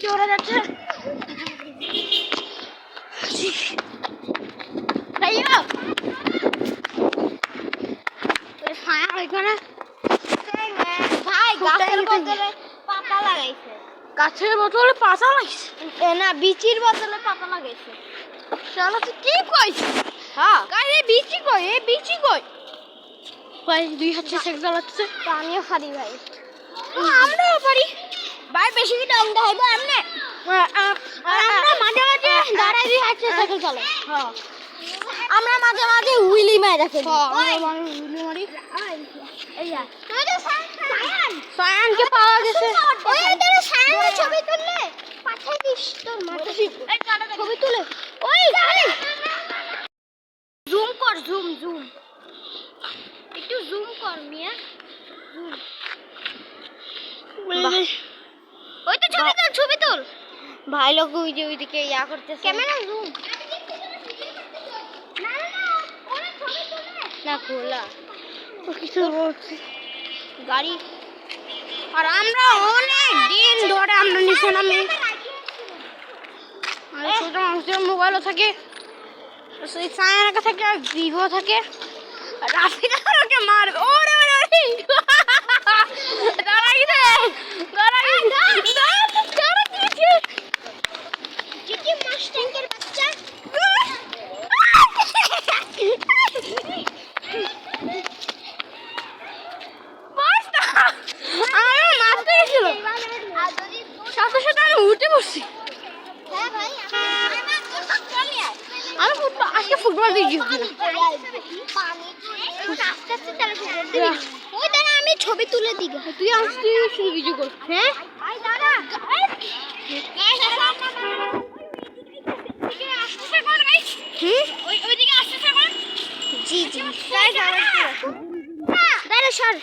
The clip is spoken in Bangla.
কি ওরা যাচ্ছে গাছের বোতলে পাতা লাগাইছে না বিচির বোতলে পাতা লাগাইছে শালা তুই কি কইছ হ্যাঁ গায়ে বিচি কই এ বিচি কই ভাই দুই হাতে সাইকেল চালাচ্ছে আমিও পারি ভাই আমরাও পারি ভাই বেশি কি ডং দেখাইবো এমনে আমরা মাঝে মাঝে দাঁড়াই দুই হাতে সাইকেল চালাই হ্যাঁ আমরা মাঝে মাঝে হুইলি মারি রাখি হ্যাঁ আমরা হুইলি মারি এইয়া তুই তো সায়ানকে পাওয়া গেছে ওই তোর সায়ানের ছবি তুললে পাঠাই দিস তোর মাথা ছবি তুলে ওই জুম কর জুম জুম একটু জুম কর মিয়া জুম ওই তো ছবি তুল ভাই লোক ওইদিকে ইয়া করতেছে ক্যামেরা জুম না না ওরে ছবি তুলে না খোলা ও কিছু বলছে গাড়ি আর আমরা অনেক দিন ধরে আমরা নিচে নামি আর ছোট মানুষের মোবাইলও থাকে সেই সায়ানাকা থাকে আর ভিভো থাকে রাফিদা ওকে মারবে ওরে ওরে ওরে দাঁড়া গেছে চিঠি মাস্টারের বাচ্চা সাথে সাথে আমি উঠে বসছি আমি আজকে ফুটবল ভিডিও আমি ছবি তুলে দিই তুই আসতে ভিডিও কর হ্যাঁ জি জি সর